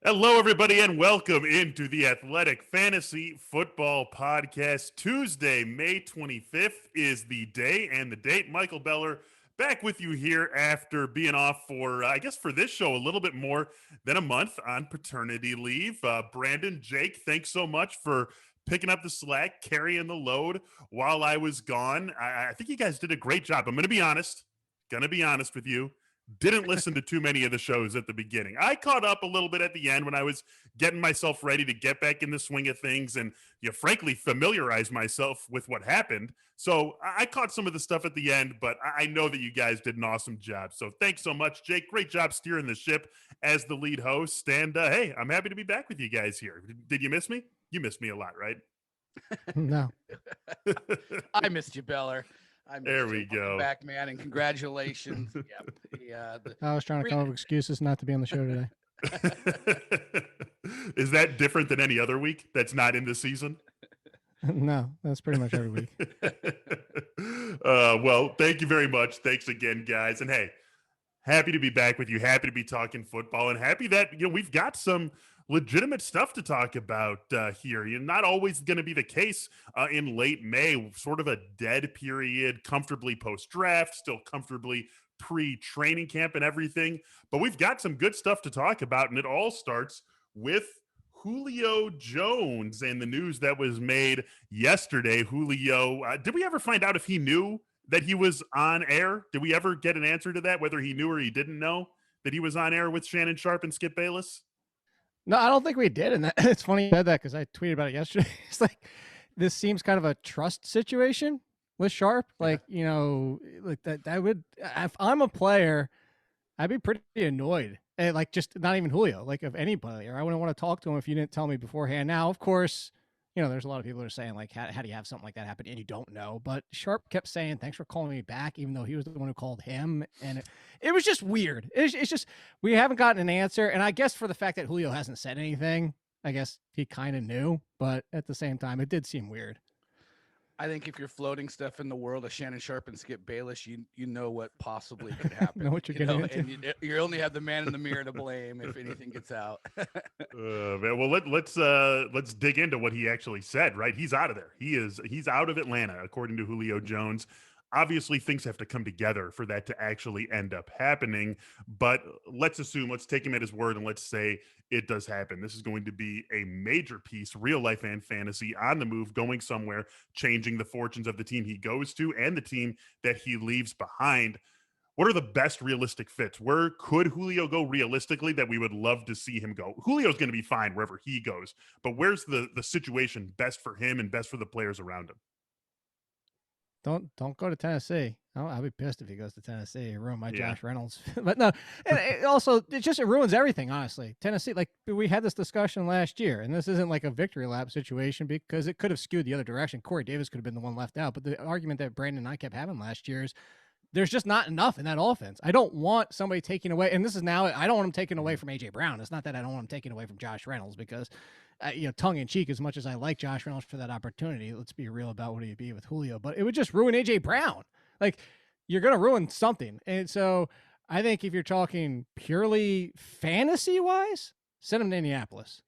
Hello, everybody, and welcome into the Athletic Fantasy Football Podcast. Tuesday, May 25th is the day and the date. Michael Beller back with you here after being off for, I guess, for this show, a little bit more than a month on paternity leave. Brandon, Jake, thanks so much for picking up the slack, carrying the load while I was gone. I think you guys did a great job. I'm going to be honest. With you. Didn't listen to too many of the shows at the beginning. I caught up a little bit at the end when I was getting myself ready to get back in the swing of things and, frankly, familiarize myself with what happened. So I caught some of the stuff at the end, but I know that you guys did an awesome job. So thanks so much, Jake. Great job steering the ship as the lead host. And hey, I'm happy to be back with you guys here. Did you miss me? You missed me a lot, right? No. I missed you, Beller. There we go. Welcome back, man, and congratulations. I was trying to come up with excuses not to be on the show today. Is that different than any other week that's not in the season? No, that's pretty much every week. Well, thank you very much. Thanks again, guys. And hey, happy to be back with you. Happy to be talking football, and happy that we've got some legitimate stuff to talk about here. Not always going to be the case in late May, sort of a dead period, comfortably post-draft, still comfortably pre-training camp and everything. But we've got some good stuff to talk about, and it all starts with Julio Jones and the news that was made yesterday. Julio, did we ever find out if he knew that he was on air? Did we ever get an answer to that, whether he knew or he didn't know that he was on air with Shannon Sharpe and Skip Bayless? No, I don't think we did. And it's funny you said that because I tweeted about it yesterday. It's like, this seems kind of a trust situation with Sharpe. Like, like that would, if I'm a player, I'd be pretty annoyed. And like, just not even Julio, like of any player. I wouldn't want to talk to him if you didn't tell me beforehand. Now, of course, there's a lot of people that are saying, like, how do you have something like that happen and you don't know? But Sharpe kept saying, thanks for calling me back, even though he was the one who called him. And it was just weird. It's just, we haven't gotten an answer. And I guess for the fact that Julio hasn't said anything, I guess he kind of knew. But at the same time, it did seem weird. I think if you're floating stuff in the world of Shannon Sharpe and Skip Bayless, you know what possibly could happen. Know what you're getting into. And you only have the man in the mirror to blame if anything gets out. Man, well, let's dig into what he actually said. Right, he's out of there. He's out of Atlanta, according to Julio Jones. Obviously, things have to come together for that to actually end up happening. But let's take him at his word, and let's say it does happen. This is going to be a major piece, real life and fantasy, on the move, going somewhere, changing the fortunes of the team he goes to and the team that he leaves behind. What are the best realistic fits? Where could Julio go realistically that we would love to see him go? Julio's going to be fine wherever he goes, but where's the situation best for him and best for the players around him? Don't go to Tennessee. I'll be pissed if he goes to Tennessee. It ruined my Josh Reynolds. But no, and it ruins everything, honestly. Tennessee, like we had this discussion last year, and this isn't like a victory lap situation because it could have skewed the other direction. Corey Davis could have been the one left out. But the argument that Brandon and I kept having last year is there's just not enough in that offense. I don't want somebody taking away, and this is now, I don't want him taking away from A.J. Brown. It's not that I don't want him taking away from Josh Reynolds because, tongue in cheek, as much as I like Josh Reynolds for that opportunity, let's be real about what he'd be with Julio, but it would just ruin A.J. Brown. Like, you're going to ruin something. And so I think if you're talking purely fantasy-wise, send him to Indianapolis.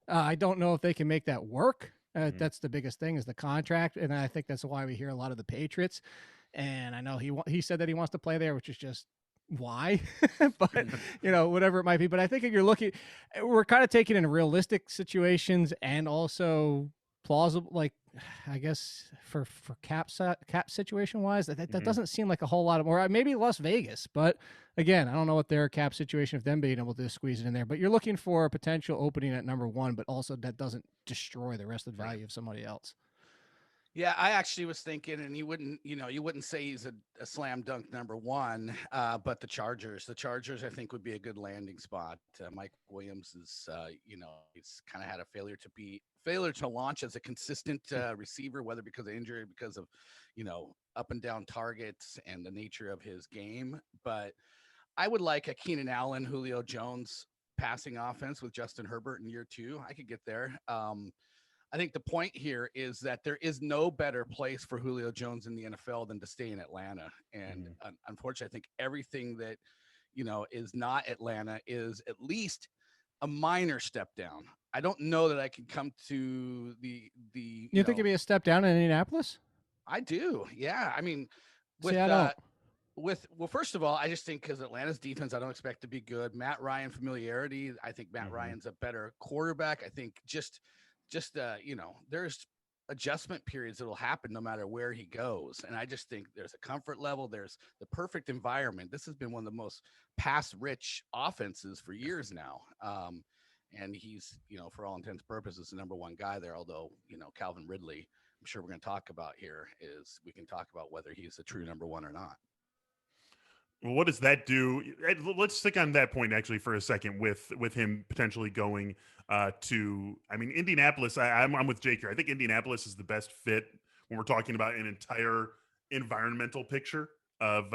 I don't know if they can make that work. That's the biggest thing is the contract, and I think that's why we hear a lot of the Patriots. And I know he said that he wants to play there, which is just why, but whatever it might be. But I think if you're looking, we're kind of taking in realistic situations and also plausible, like I guess for cap situation wise, that doesn't seem like a whole lot of more. Maybe Las Vegas, but again, I don't know what their cap situation of them being able to squeeze it in there. But you're looking for a potential opening at number one, but also that doesn't destroy the rest of the value of somebody else. Yeah, I actually was thinking, and you wouldn't say he's a slam dunk number one, but the Chargers, I think would be a good landing spot. Mike Williams is, he's kind of had a failure to launch as a consistent receiver, whether because of injury, because of, up and down targets and the nature of his game. But I would like a Keenan Allen, Julio Jones passing offense with Justin Herbert in year two. I could get there. I think the point here is that there is no better place for Julio Jones in the NFL than to stay in Atlanta. And unfortunately, I think everything that, is not Atlanta is at least a minor step down. I don't know that I can come to You think it'd be a step down in Indianapolis? I do. Yeah. I mean, with See, I don't. well, first of all, I just think because Atlanta's defense, I don't expect to be good. Matt Ryan familiarity. I think Matt Ryan's a better quarterback. I think just there's adjustment periods that'll happen no matter where he goes. And I just think there's a comfort level. There's the perfect environment. This has been one of the most pass rich offenses for years now. And he's, for all intents and purposes, the number one guy there. Although, Calvin Ridley, I'm sure we're going to talk about here, we can talk about whether he's a true number one or not. Well, what does that do? Let's stick on that point actually for a second with him potentially going to. I mean, Indianapolis. I'm with Jake here. I think Indianapolis is the best fit when we're talking about an entire environmental picture of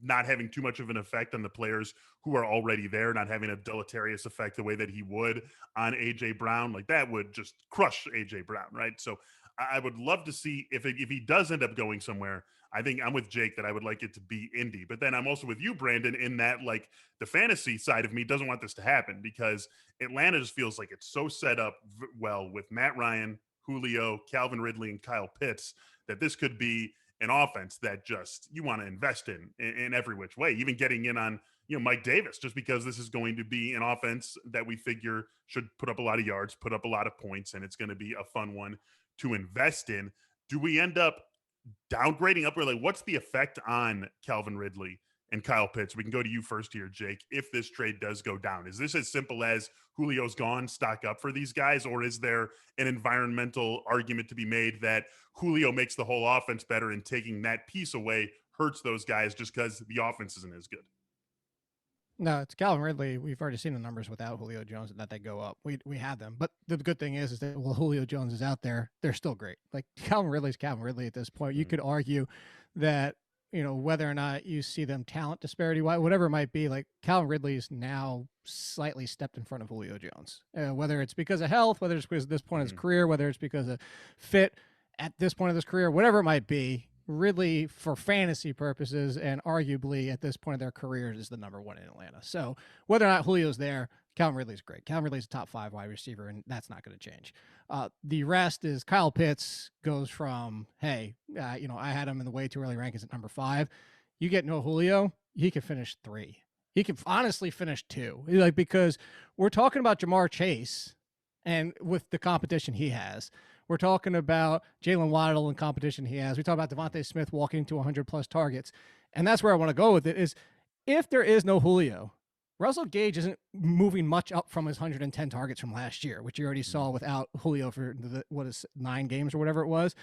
not having too much of an effect on the players who are already there, not having a deleterious effect the way that he would on AJ Brown. Like that would just crush AJ Brown, right? So I would love to see if he does end up going somewhere. I think I'm with Jake that I would like it to be Indy, but then I'm also with you, Brandon, in that like the fantasy side of me doesn't want this to happen because Atlanta just feels like it's so set up well with Matt Ryan, Julio, Calvin Ridley, and Kyle Pitts that this could be an offense that just you want to invest in every which way, even getting in on Mike Davis, just because this is going to be an offense that we figure should put up a lot of yards, put up a lot of points, and it's going to be a fun one to invest in. Do we end up downgrading up, or like what's the effect on Calvin Ridley and Kyle Pitts? We can go to you first here, Jake. If this trade does go down, is this as simple as Julio's gone, stock up for these guys, or is there an environmental argument to be made that Julio makes the whole offense better and taking that piece away hurts those guys just because the offense isn't as good? No, it's Calvin Ridley. We've already seen the numbers without Julio Jones and that they go up. We had them. But the good thing is that while Julio Jones is out there, they're still great. Like Calvin Ridley's Calvin Ridley at this point. You could argue that, whether or not you see them talent disparity, whatever it might be, like Calvin Ridley's now slightly stepped in front of Julio Jones. Whether it's because of health, whether it's because of this point of his career, whether it's because of fit at this point of his career, whatever it might be, Ridley, for fantasy purposes and arguably at this point of their careers, is the number one in Atlanta. So whether or not Julio's there, Calvin Ridley's great. Calvin Ridley's a top 5 wide receiver, and that's not going to change. The rest is Kyle Pitts goes from, hey, I had him in the way too early rankings at number 5. You get no Julio, he could finish 3. He could honestly finish 2. Like, because we're talking about Jamar Chase and with the competition he has. We're talking about Jalen Waddle and competition he has. We talk about Devontae Smith walking to 100-plus targets. And that's where I want to go with it is if there is no Julio, Russell Gage isn't moving much up from his 110 targets from last year, which you already saw without Julio for 9 games or whatever it was.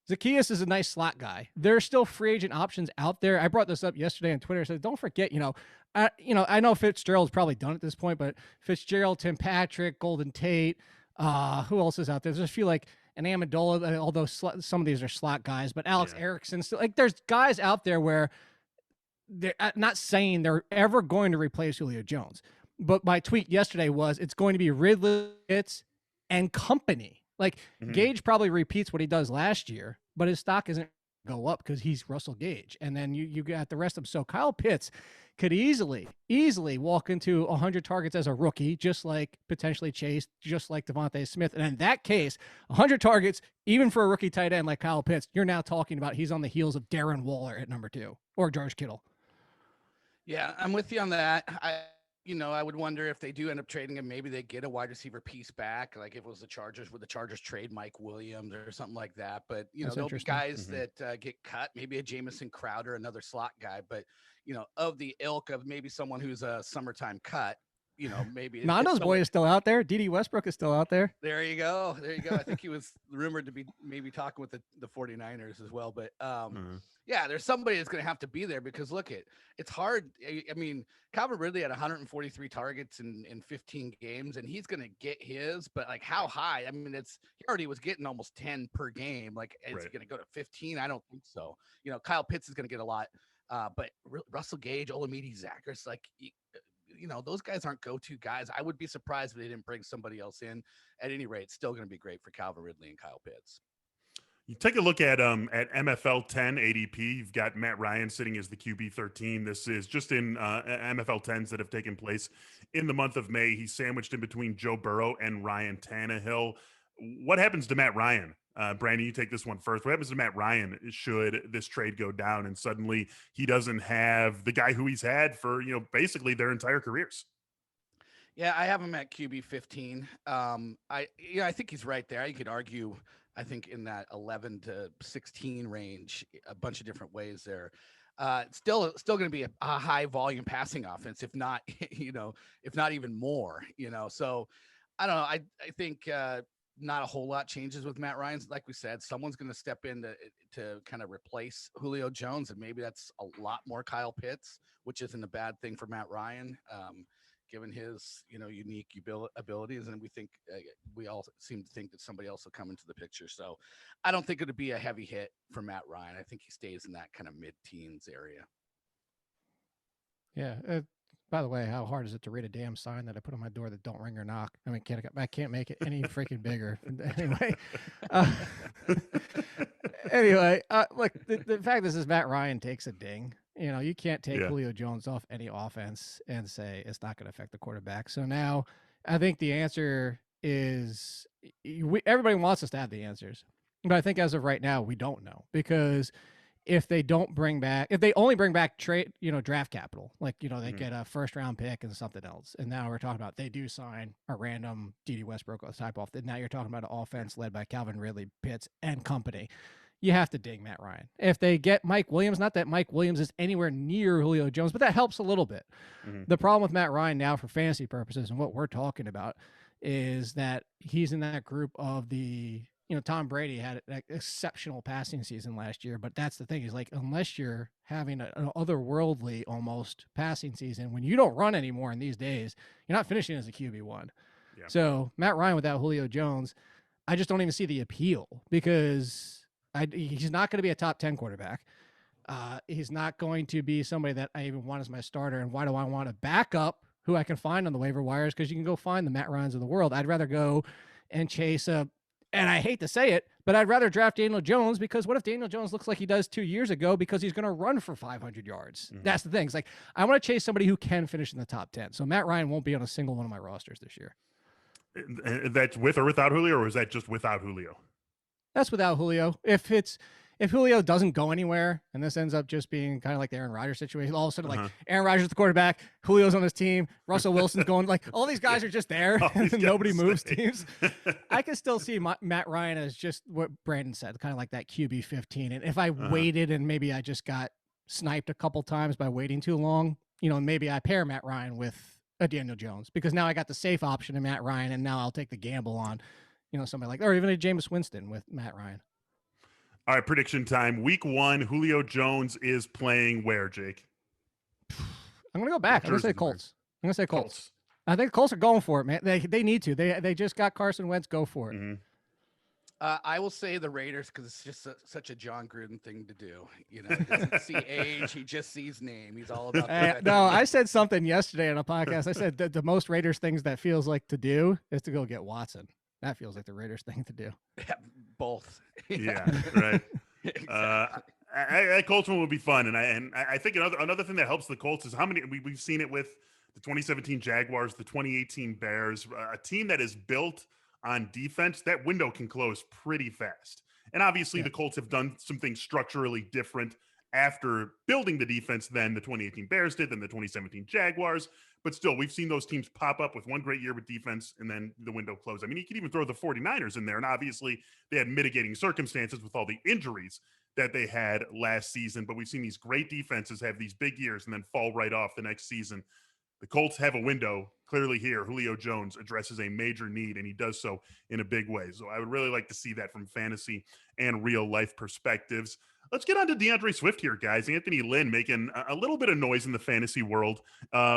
Zacchaeus is a nice slot guy. There's still free agent options out there. I brought this up yesterday on Twitter. I said, don't forget, I know Fitzgerald's probably done at this point, but Fitzgerald, Tim Patrick, Golden Tate, who else is out there? There's a few like an Amendola, although some of these are slot guys, but Alex Erickson still, like there's guys out there where they're not saying they're ever going to replace Julio Jones. But my tweet yesterday was it's going to be Ridley, Pitts, and company. Like Gage probably repeats what he does last year, but his stock isn't go up because he's Russell Gage. And then you got the rest of them. So Kyle Pitts could easily walk into 100 targets as a rookie, just like potentially Chase, just like Devontae Smith. And in that case, 100 targets, even for a rookie tight end like Kyle Pitts, you're now talking about he's on the heels of Darren Waller at number 2 or George Kittle. Yeah, I'm with you on that. I would wonder if they do end up trading him, maybe they get a wide receiver piece back. Like if it was the Chargers, would the Chargers trade Mike Williams or something like that? But, there'll be guys that get cut, maybe a Jamison Crowder, another slot guy, but, of the ilk of maybe someone who's a summertime cut, maybe. Nando's boy is still out there. D.D. Westbrook is still out there. There you go. I think he was rumored to be maybe talking with the 49ers as well. But yeah, there's somebody that's going to have to be there because look, it's hard. I mean, Calvin Ridley had 143 targets in 15 games, and he's going to get his. But like, how high? I mean, he already was getting almost 10 per game. Like, is he going to go to 15? I don't think so. Kyle Pitts is going to get a lot. But Russell Gage, Olamide Zacchaeus, like, those guys aren't go-to guys. I would be surprised if they didn't bring somebody else in. At any rate, it's still going to be great for Calvin Ridley and Kyle Pitts. You take a look at MFL 10 ADP. You've got Matt Ryan sitting as the QB 13. This is just in MFL 10s that have taken place in the month of May. He's sandwiched in between Joe Burrow and Ryan Tannehill. What happens to Matt Ryan? Brandon, you take this one first. What happens to Matt Ryan should this trade go down and suddenly he doesn't have the guy who he's had for basically their entire careers? Yeah, I have him at QB 15. I think he's right there. You could argue, I think, in that 11 to 16 range, a bunch of different ways there. It's still going to be a high volume passing offense, if not, if not even more, So I don't know. I think not a whole lot changes with Matt Ryan. Like we said, someone's going to step in to kind of replace Julio Jones, and maybe that's a lot more Kyle Pitts, which isn't a bad thing for Matt Ryan. Given his, unique abilities. And we all seem to think that somebody else will come into the picture. So I don't think it'll be a heavy hit for Matt Ryan. I think he stays in that kind of mid-teens area. Yeah. By the way, how hard is it to read a damn sign that I put on my door that don't ring or knock? I mean, I can't make it any freaking bigger. Anyway, look, the fact is Matt Ryan takes a ding. You can't take Julio Jones off any offense and say it's not going to affect the quarterback. So now I think the answer is everybody wants us to have the answers. But I think as of right now, we don't know, because if they only bring back draft capital, like, they get a first round pick and something else. And now we're talking about they do sign a random D.D. Westbrook type off. Now you're talking about an offense led by Calvin Ridley, Pitts, and company. You have to ding Matt Ryan. If they get Mike Williams, not that Mike Williams is anywhere near Julio Jones, but that helps a little bit. Mm-hmm. The problem with Matt Ryan now for fantasy purposes and what we're talking about is that he's in that group of the, Tom Brady had an exceptional passing season last year, but that's the thing is, like, unless you're having an otherworldly almost passing season, when you don't run anymore in these days, you're not finishing as a QB1. Yeah. So Matt Ryan without Julio Jones, I just don't even see the appeal, because he's not going to be a top 10 quarterback. He's not going to be somebody that I even want as my starter. And why do I want a backup who I can find on the waiver wires? Because you can go find the Matt Ryans of the world. I'd rather go and chase and I hate to say it, but I'd rather draft Daniel Jones, because what if Daniel Jones looks like he does 2 years ago, because he's going to run for 500 yards? Mm-hmm. That's the thing. It's like, I want to chase somebody who can finish in the top 10. So Matt Ryan won't be on a single one of my rosters this year. That's with or without Julio, or is that just without Julio? That's without Julio. If Julio doesn't go anywhere and this ends up just being kind of like the Aaron Rodgers situation, all of a sudden, like, Aaron Rodgers is the quarterback, Julio's on his team, Russell Wilson's going, like, all these guys are just there and nobody moves teams. I can still see Matt Ryan as just what Brandon said, kind of like that QB 15. And if I waited and maybe I just got sniped a couple times by waiting too long, maybe I pair Matt Ryan with a Daniel Jones, because now I got the safe option in Matt Ryan, and now I'll take the gamble on somebody like, or even a Jameis Winston with Matt Ryan. All right, prediction time. Week 1, Julio Jones is playing where, Jake? I'm going to go back. I'm going to say Colts. I think the Colts are going for it, man. They need to. They just got Carson Wentz. Go for it. Mm-hmm. I will say the Raiders, because it's just such a John Gruden thing to do. He doesn't see age. He just sees name. He's all about no, I said something yesterday on a podcast. I said that the most Raiders things that feels like to do is to go get Watson. That feels like the Raiders thing to do. Yeah, both. Yeah, right. Exactly. Colts one would be fun, and I think another thing that helps the Colts is how many we've seen it with the 2017 Jaguars, the 2018 Bears, a team that is built on defense. That window can close pretty fast, and obviously the Colts have done some things structurally different after building the defense than the 2018 Bears did, than the 2017 Jaguars. But still, we've seen those teams pop up with one great year with defense and then the window closed. I mean, you could even throw the 49ers in there, and obviously they had mitigating circumstances with all the injuries that they had last season. But we've seen these great defenses have these big years and then fall right off the next season. The Colts have a window clearly here. Julio Jones addresses a major need, and he does so in a big way. So I would really like to see that from fantasy and real life perspectives. Let's get on to Deandre Swift here, guys. Anthony Lynn making a little bit of noise in the fantasy world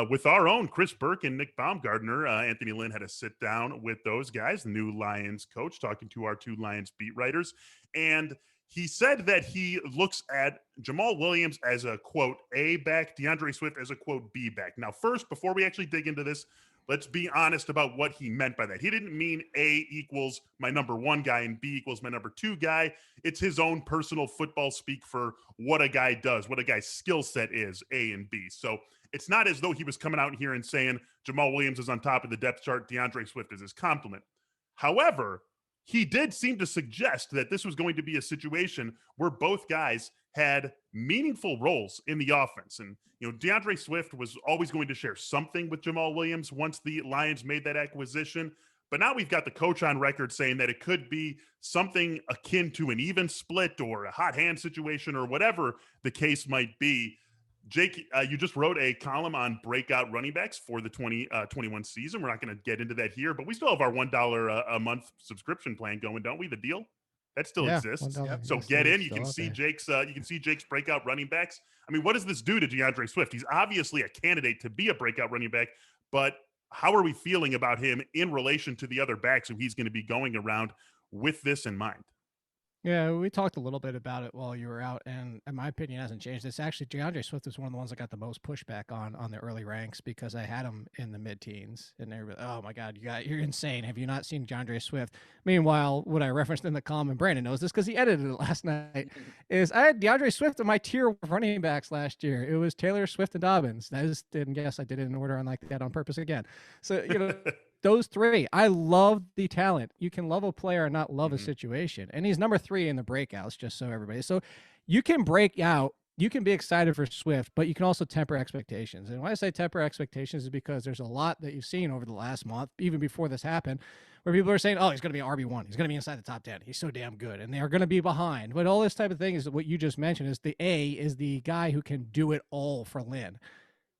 with our own Chris Burke and Nick Baumgardner. Anthony Lynn had a sit down with those guys, the new Lions coach, talking to our 2 Lions beat writers. And he said that he looks at Jamaal Williams as a, quote, A back, Deandre Swift as a, quote, B back. Now, first, before we actually dig into this, let's be honest about what he meant by that. He didn't mean A equals my number one guy and B equals my number two guy. It's his own personal football speak for what a guy does, what a guy's skill set is, A and B. So it's not as though he was coming out here and saying Jamaal Williams is on top of the depth chart, DeAndre Swift is his compliment. However, he did seem to suggest that this was going to be a situation where both guys had meaningful roles in the offense. And, DeAndre Swift was always going to share something with Jamaal Williams once the Lions made that acquisition. But now we've got the coach on record saying that it could be something akin to an even split or a hot hand situation or whatever the case might be. Jake, you just wrote a column on breakout running backs for the 2021 season. We're not going to get into that here, but we still have our $1 a month subscription plan going, don't we? The deal that still exists. Yep. So get in. You can see Jake's breakout running backs. I mean, what does this do to DeAndre Swift? He's obviously a candidate to be a breakout running back, but how are we feeling about him in relation to the other backs who he's going to be going around with this in mind? Yeah, we talked a little bit about it while you were out, and in my opinion hasn't changed. It's actually DeAndre Swift was one of the ones I got the most pushback on the early ranks because I had him in the mid-teens, and they were, oh my God, you're insane. Have you not seen DeAndre Swift? Meanwhile, what I referenced in the column, and Brandon knows this because he edited it last night, is I had DeAndre Swift in my tier of running backs last year. It was Taylor, Swift, and Dobbins. I just didn't guess I did it in order on like that on purpose again. So, those three, I love the talent. You can love a player and not love a situation. And he's number 3 in the breakouts, just so everybody. So you can break out. You can be excited for Swift, but you can also temper expectations. And when I say temper expectations is because there's a lot that you've seen over the last month, even before this happened, where people are saying, oh, he's going to be RB1. He's going to be inside the top 10. He's so damn good. And they are going to be behind. But all this type of thing is what you just mentioned is the A is the guy who can do it all for Lynn.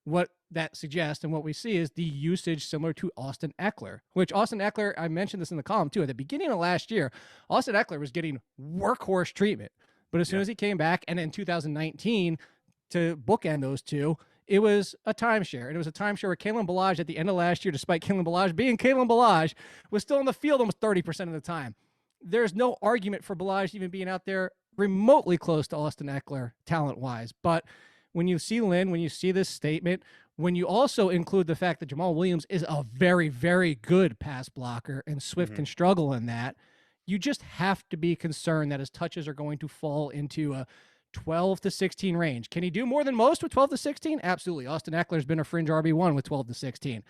What that suggests and what we see is the usage similar to Austin Eckler, which Austin Eckler, I mentioned this in the column too, at the beginning of last year, Austin Eckler was getting workhorse treatment. But as soon as he came back and in 2019 to bookend those two, it was a timeshare. And it was a timeshare where Kalen Ballage at the end of last year, despite Kalen Ballage being Kalen Ballage, was still in the field almost 30% of the time. There's no argument for Ballage even being out there remotely close to Austin Eckler talent-wise. But when you see Lynn, when you see this statement, when you also include the fact that Jamaal Williams is a very, very good pass blocker and Swift can struggle in that, you just have to be concerned that his touches are going to fall into a 12 to 16 range. Can he do more than most with 12 to 16? Absolutely. Austin Eckler's been a fringe RB1 with 12 to 16.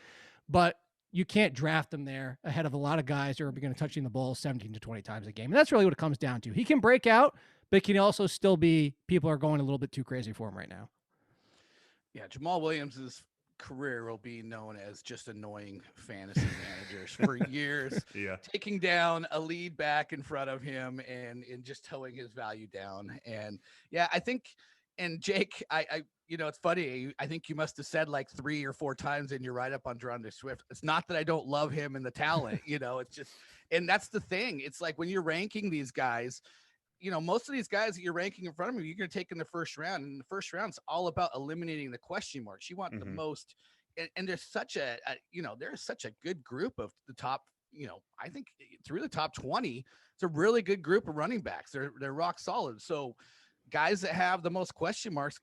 But you can't draft him there ahead of a lot of guys who are going to touching the ball 17 to 20 times a game. And that's really what it comes down to. He can break out, but can also still be, people are going a little bit too crazy for him right now. Yeah, Jamaal Williams' career will be known as just annoying fantasy managers for years. Taking down a lead back in front of him and just towing his value down. And yeah, I think, and Jake, I it's funny. I think you must have said like 3 or 4 times in your write-up on DeAndre Swift. It's not that I don't love him and the talent, it's just, and that's the thing. It's like when you're ranking these guys, most of these guys that you're ranking in front of you, you're going to take in the first round. And the first round is all about eliminating the question marks. You want the most, and there's such there's such a good group of the top, I think through the top 20, it's a really good group of running backs. They're rock solid. So guys that have the most question marks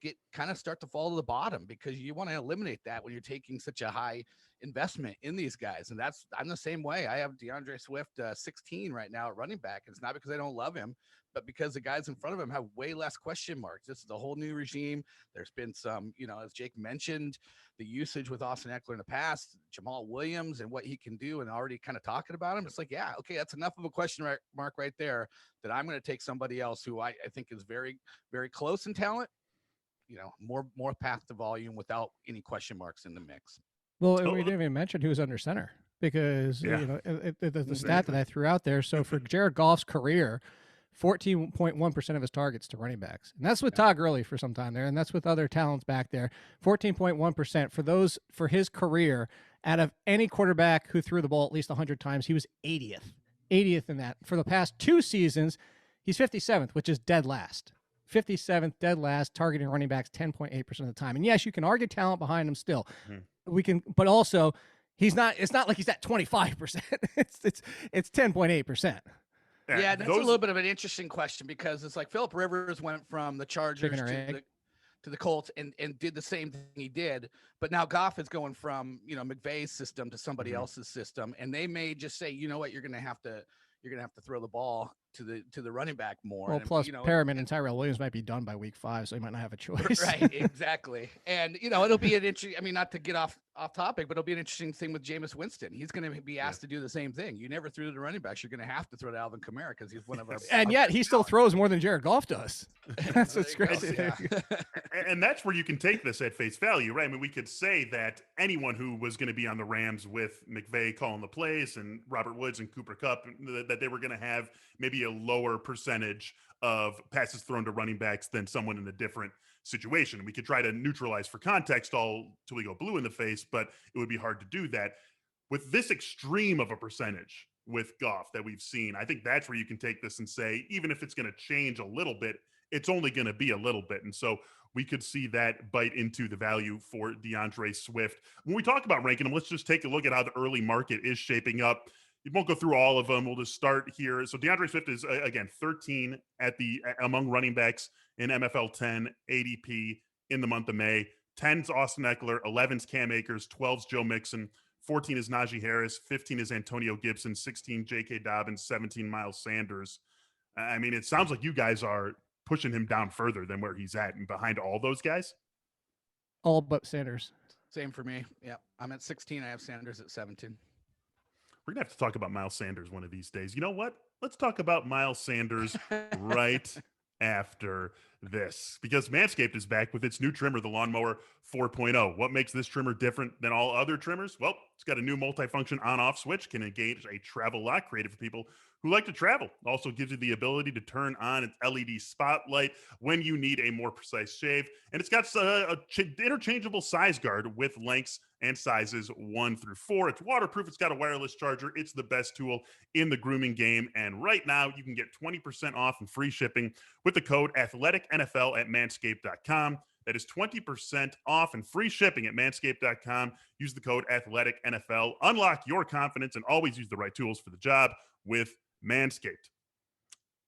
start to fall to the bottom because you want to eliminate that when you're taking such a high investment in these guys. And I'm the same way. I have DeAndre Swift 16 right now at running back. It's not because I don't love him, but because the guys in front of him have way less question marks. This is a whole new regime. There's been some, as Jake mentioned, the usage with Austin Eckler in the past, Jamaal Williams and what he can do, and already kind of talking about him. It's like, yeah, okay, that's enough of a question mark right there that I'm going to take somebody else who I think is very, very close in talent, more path to volume without any question marks in the mix. Well, we didn't even mention who's under center because, the stat that I threw out there. So for Jared Goff's career, 14.1% of his targets to running backs. And that's with Todd Gurley for some time there, and that's with other talents back there. 14.1% for his career. Out of any quarterback who threw the ball at least 100 times, he was 80th in that. For the past 2 seasons, he's 57th, which is dead last. 57th, dead last, targeting running backs 10.8% of the time. And yes, you can argue talent behind him still. We can, but also it's not like he's at 25%. It's 10.8%. Yeah, that's a little bit of an interesting question because it's like Phillip Rivers went from the Chargers to to the Colts and did the same thing he did. But now Goff is going from, McVay's system to somebody else's system. And they may just say, you know what, you're going to have to throw the ball to the running back more. Well, and, plus Perriman and Tyrell Williams might be done by week 5, so he might not have a choice. Right, exactly. And it'll be an interesting. I mean, not to get off topic, but it'll be an interesting thing with Jameis Winston. He's going to be asked to do the same thing. You never threw to the running backs. You're going to have to throw to Alvin Kamara because he's one of our. And yet he still throws more than Jared Goff does. That's what's crazy. Yeah. And that's where you can take this at face value, right? I mean, we could say that anyone who was going to be on the Rams with McVay calling the plays and Robert Woods and Cooper Kupp, that they were going to have maybe a lower percentage of passes thrown to running backs than someone in a different situation. We could try to neutralize for context all till we go blue in the face, but it would be hard to do that. With this extreme of a percentage with Goff that we've seen, I think that's where you can take this and say, even if it's going to change a little bit, it's only going to be a little bit. And so we could see that bite into the value for Deandre Swift. When we talk about ranking them, let's just take a look at how the early market is shaping up. We won't go through all of them. We'll just start here. So DeAndre Swift is, again, 13 among running backs in MFL 10 ADP in the month of May. 10's Austin Eckler, 11's Cam Akers, 12's Joe Mixon, 14 is Najee Harris, 15 is Antonio Gibson, 16 J.K. Dobbins, 17 Miles Sanders. I mean, it sounds like you guys are pushing him down further than where he's at and behind all those guys. All but Sanders. Same for me. Yeah, I'm at 16. I have Sanders at 17. We're going to have to talk about Miles Sanders one of these days. You know what? Let's talk about Miles Sanders right after this, because Manscaped is back with its new trimmer, the Lawnmower 4.0. What makes this trimmer different than all other trimmers? Well, it's got a new multifunction on-off switch, can engage a travel lock created for people who like to travel. Also gives you the ability to turn on its LED spotlight when you need a more precise shave. And it's got a interchangeable size guard with lengths and sizes 1 through 4. It's waterproof. It's got a wireless charger. It's the best tool in the grooming game. And right now you can get 20% off and free shipping with the code AthleticNFL at manscaped.com. That is 20% off and free shipping at manscaped.com. Use the code AthleticNFL. Unlock your confidence and always use the right tools for the job with Manscaped.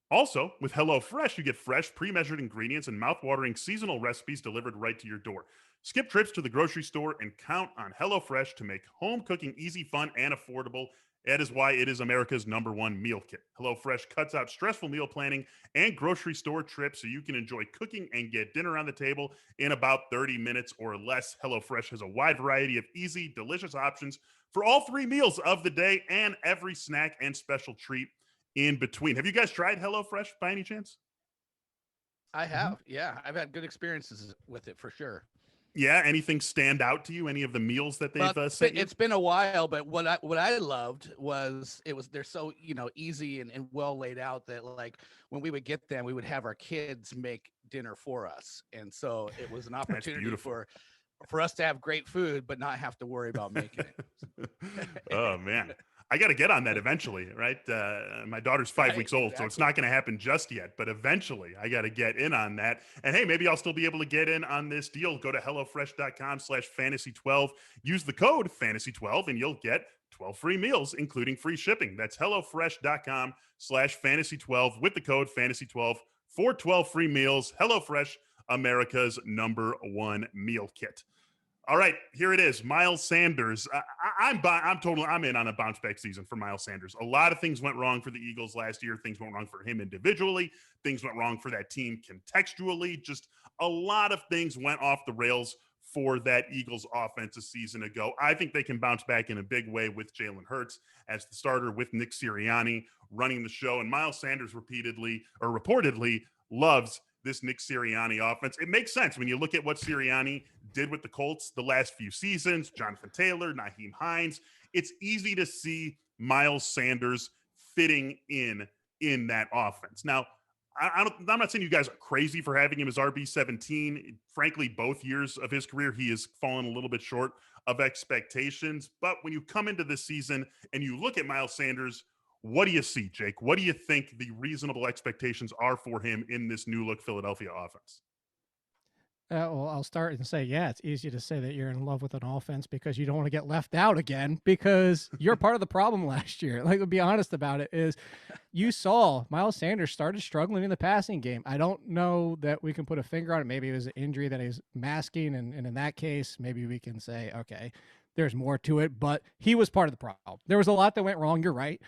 Also, with HelloFresh, you get fresh, pre-measured ingredients and mouth-watering seasonal recipes delivered right to your door. Skip trips to the grocery store and count on HelloFresh to make home cooking easy, fun, and affordable. That is why it is America's #1 meal kit. HelloFresh cuts out stressful meal planning and grocery store trips so you can enjoy cooking and get dinner on the table in about 30 minutes or less. HelloFresh has a wide variety of easy, delicious options for all 3 meals of the day and every snack and special treat in between. Have you guys tried HelloFresh by any chance? I have. Yeah, I've had good experiences with it for sure. Yeah, anything stand out to you? Any of the meals that they've sent you? It's been a while, but what I loved was they're so easy and well laid out that like when we would get them, we would have our kids make dinner for us, and so it was an opportunity for us to have great food, but not have to worry about making it. Oh man. I got to get on that eventually, right? My daughter's 5 weeks old, so it's not going to happen just yet, but eventually I got to get in on that. And hey, maybe I'll still be able to get in on this deal. Go to HelloFresh.com/fantasy12. Use the code fantasy12 and you'll get 12 free meals, including free shipping. That's HelloFresh.com/fantasy12 with the code fantasy12 for 12 free meals. HelloFresh, America's #1 meal kit. All right, here it is. Miles Sanders. I'm in on a bounce back season for Miles Sanders. A lot of things went wrong for the Eagles last year. Things went wrong for him individually. Things went wrong for that team contextually. Just a lot of things went off the rails for that Eagles offense a season ago. I think they can bounce back in a big way with Jalen Hurts as the starter, with Nick Sirianni running the show. And Miles Sanders reportedly loves this Nick Sirianni offense. It makes sense when you look at what Sirianni did with the Colts the last few seasons, Jonathan Taylor, Nyheim Hines. It's easy to see Miles Sanders fitting in that offense. Now, I'm not saying you guys are crazy for having him as RB17. Frankly, both years of his career, he has fallen a little bit short of expectations. But when you come into this season and you look at Miles Sanders, what do you see, Jake? What do you think the reasonable expectations are for him in this new look Philadelphia offense? Well, I'll start and say, yeah, it's easy to say that you're in love with an offense because you don't want to get left out again because you're part of the problem last year. Like, to be honest about it, is you saw Miles Sanders started struggling in the passing game. I don't know that we can put a finger on it. Maybe it was an injury that he's masking. And in that case, maybe we can say, okay, there's more to it. But he was part of the problem. There was a lot that went wrong. You're right.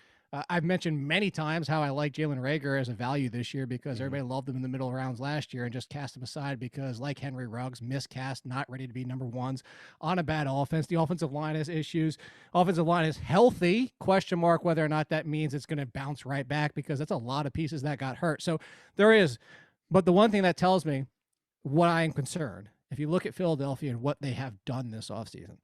I've mentioned many times how I like Jalen Reagor as a value this year because everybody loved him in the middle rounds last year and just cast him aside because, like Henry Ruggs, miscast, not ready to be number ones on a bad offense. The offensive line has issues. Offensive line is healthy, question mark whether or not that means it's going to bounce right back because that's a lot of pieces that got hurt. So there is. But the one thing that tells me what I am concerned, if you look at Philadelphia and what they have done this offseason,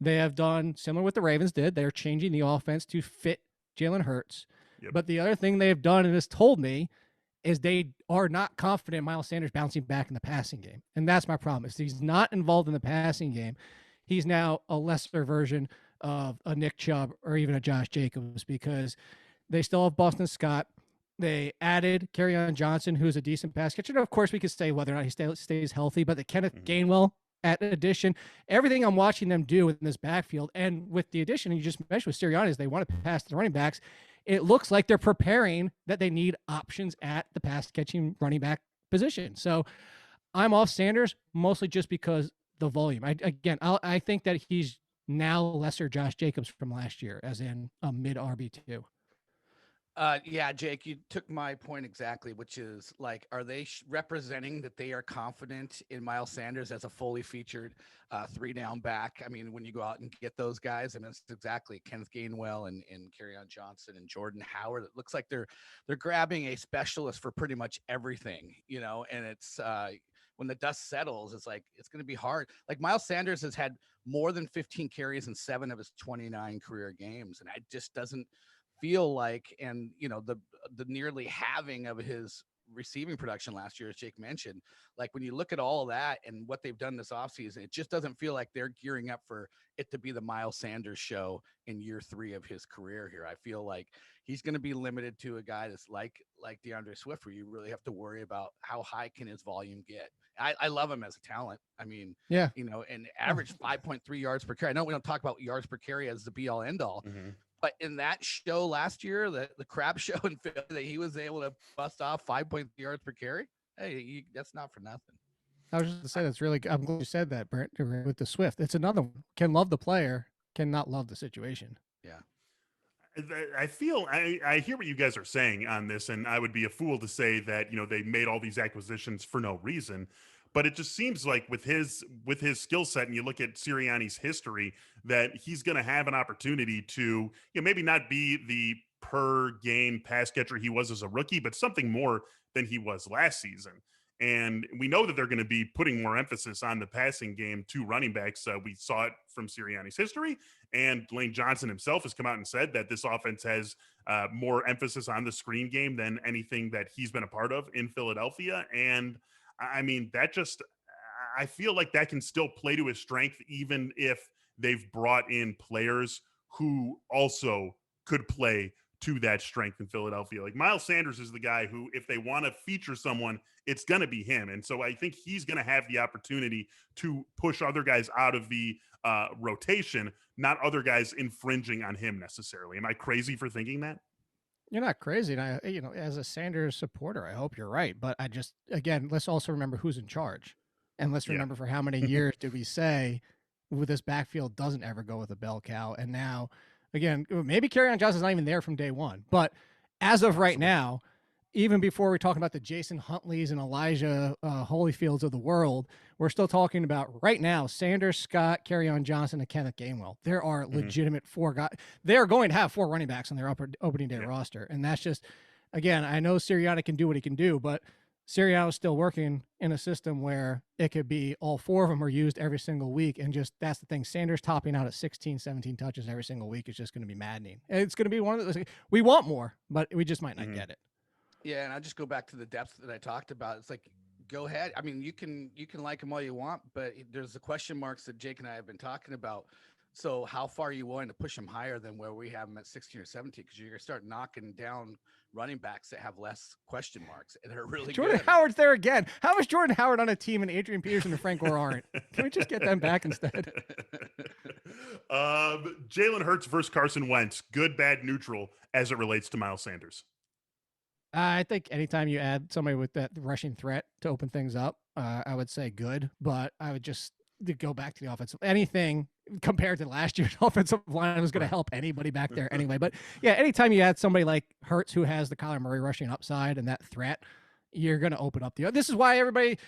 they have done similar to what the Ravens did. They're changing the offense to fit Jalen Hurts. Yep. But the other thing they've done and has told me is they are not confident in Miles Sanders bouncing back in the passing game. And that's my problem. Is he's not involved in the passing game. He's now a lesser version of a Nick Chubb or even a Josh Jacobs because they still have Boston Scott. They added Kerryon Johnson, who's a decent pass catcher. And of course, we could say whether or not he stays healthy, but the Kenneth Gainwell at addition, everything I'm watching them do in this backfield, and with the addition you just mentioned with Sirianni, is they want to pass to the running backs. It looks like they're preparing that they need options at the pass-catching running back position. So I'm off Sanders mostly just because the volume. I think that he's now lesser Josh Jacobs from last year, as in a mid RB2. Yeah, Jake, you took my point exactly, which is like, are they representing that they are confident in Miles Sanders as a fully featured 3-down back? I mean, when you go out and get those guys, I mean, it's exactly Kenneth Gainwell and Kerryon Johnson and Jordan Howard. It looks like they're grabbing a specialist for pretty much everything, and it's when the dust settles, it's like, it's going to be hard. Like Miles Sanders has had more than 15 carries in 7 of his 29 career games. And it just doesn't feel like, and the nearly halving of his receiving production last year, as Jake mentioned, like when you look at all of that and what they've done this offseason, it just doesn't feel like they're gearing up for it to be the Miles Sanders show in year 3 of his career here. I feel like he's going to be limited to a guy that's like Deandre Swift, where you really have to worry about how high can his volume get. I love him as a talent. I mean, yeah, and average 5.3 yards per carry. I know we don't talk about yards per carry as the be all end all, but in that show last year, the crap show in Philly, that he was able to bust off 5.3 yards per carry. Hey, that's not for nothing. I was just going to say, that's really good. I'm glad you said that, Brent, with the Swift. It's another one. Can love the player, cannot love the situation. Yeah. I feel I hear what you guys are saying on this, and I would be a fool to say that they made all these acquisitions for no reason. But it just seems like with his skill set, and you look at Sirianni's history, that he's going to have an opportunity to maybe not be the per game pass catcher he was as a rookie, but something more than he was last season. And we know that they're going to be putting more emphasis on the passing game to running backs. We saw it from Sirianni's history. And Lane Johnson himself has come out and said that this offense has more emphasis on the screen game than anything that he's been a part of in Philadelphia. And I mean, I feel like that can still play to his strength, even if they've brought in players who also could play to that strength in Philadelphia. Like Miles Sanders is the guy who, if they want to feature someone, it's going to be him. And so I think he's going to have the opportunity to push other guys out of the rotation, not other guys infringing on him necessarily. Am I crazy for thinking that? You're not crazy. And as a Sanders supporter, I hope you're right. But again, let's also remember who's in charge. And let's remember for how many years did we say with this backfield doesn't ever go with a bell cow. And now, again, maybe Kerryon Johnson's not even there from day one. But as of right now, even before we're talking about the Jason Huntleys and Elijah Holyfields of the world, we're still talking about right now Sanders, Scott, Kerryon Johnson, and Kenneth Gainwell. There are legitimate 4 guys. They're going to have 4 running backs on their opening day roster. And that's just, again, I know Sirianni can do what he can do, but Sirianni is still working in a system where it could be all 4 of them are used every single week. And just that's the thing. Sanders topping out at 16, 17 touches every single week is just going to be maddening. It's going to be one of those. We want more, but we just might not get it. Yeah, and I'll just go back to the depth that I talked about. It's like, go ahead. I mean, you can like him all you want, but there's the question marks that Jake and I have been talking about. So how far are you willing to push him higher than where we have him at 16 or 17? Because you're going to start knocking down running backs that have less question marks and are really Jordan good. Howard's there again. How is Jordan Howard on a team and Adrian Peterson and Frank Gore aren't? Can we just get them back instead? Jalen Hurts versus Carson Wentz. Good, bad, neutral as it relates to Miles Sanders. I think anytime you add somebody with that rushing threat to open things up, I would say good, but I would just go back to the offensive. Anything compared to last year's offensive line was going to help anybody back there anyway. But yeah, anytime you add somebody like Hurts who has the Kyler Murray rushing upside and that threat, you're going to open up this is why everybody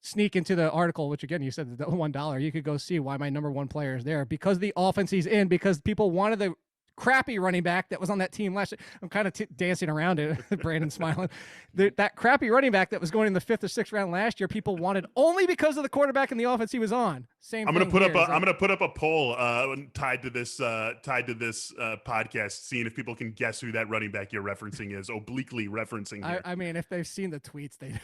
sneak into the article, which again, you said the $1, you could go see why my number one player is there because the offense he's in, because people wanted the crappy running back that was on that team last year. I'm kind of dancing around it. Brandon smiling. That crappy running back that was going in the 5th or 6th round last year, people wanted only because of the quarterback and the offense he was on. Same. I'm going to put up a poll tied to this podcast, seeing if people can guess who that running back you're referencing is. Obliquely referencing here. I mean, if they've seen the tweets, they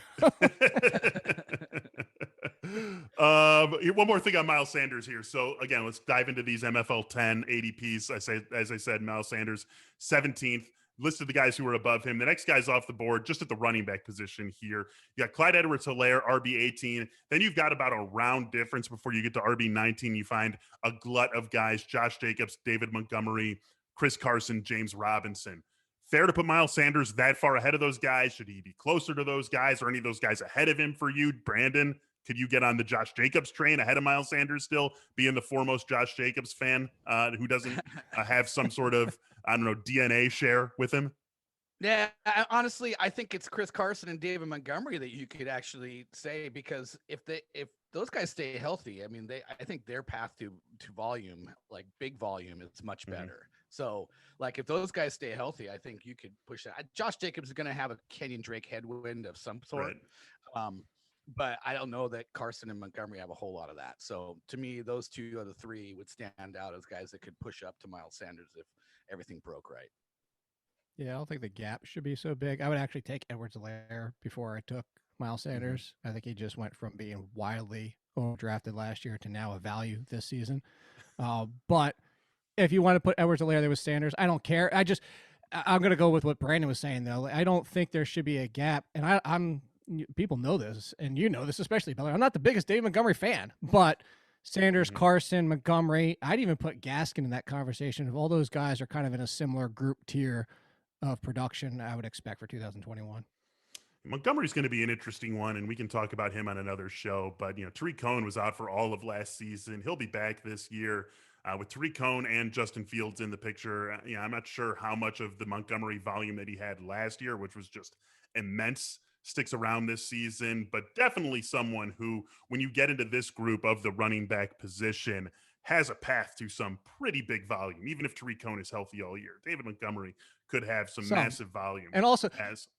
One more thing on Miles Sanders here. So again, let's dive into these MFL 10 ADPs. As I said, Miles Sanders 17th. Listed the guys who were above him. The next guy's off the board, just at the running back position here. You got Clyde Edwards-Helaire, RB 18. Then you've got about a round difference before you get to RB 19. You find a glut of guys: Josh Jacobs, David Montgomery, Chris Carson, James Robinson. Fair to put Miles Sanders that far ahead of those guys? Should he be closer to those guys, or any of those guys ahead of him for you, Brandon? Could you get on the Josh Jacobs train ahead of Miles Sanders still, being the foremost Josh Jacobs fan who doesn't have some sort of, I don't know, DNA share with him? Yeah, honestly, I think it's Chris Carson and David Montgomery that you could actually say, because if those guys stay healthy, I mean, I think their path to volume, like big volume, is much better. Mm-hmm. So, like, if those guys stay healthy, I think you could push that. Josh Jacobs is going to have a Kenyon Drake headwind of some sort. Right. But I don't know that Carson and Montgomery have a whole lot of that. So to me, those two of the three would stand out as guys that could push up to Miles Sanders if everything broke right. Yeah, I don't think the gap should be so big. I would actually take Edwards-Helaire before I took Miles Sanders. Mm-hmm. I think he just went from being wildly overdrafted last year to now a value this season. But if you want to put Edwards-Helaire there with Sanders, I don't care. I'm going to go with what Brandon was saying, though. I don't think there should be a gap. And I'm people know this, and you know this, especially Bella. I'm not the biggest Dave Montgomery fan, but Sanders, mm-hmm. Carson, Montgomery, I'd even put Gaskin in that conversation. If all those guys are kind of in a similar group tier of production, I would expect for 2021. Montgomery's going to be an interesting one, and we can talk about him on another show. But, Tariq Cohen was out for all of last season. He'll be back this year. With Tariq Cohen and Justin Fields in the picture, I'm not sure how much of the Montgomery volume that he had last year, which was just immense, sticks around this season, but definitely someone who, when you get into this group of the running back position, has a path to some pretty big volume, even if Tariq Cohen is healthy all year. David Montgomery could have some massive volume. And also,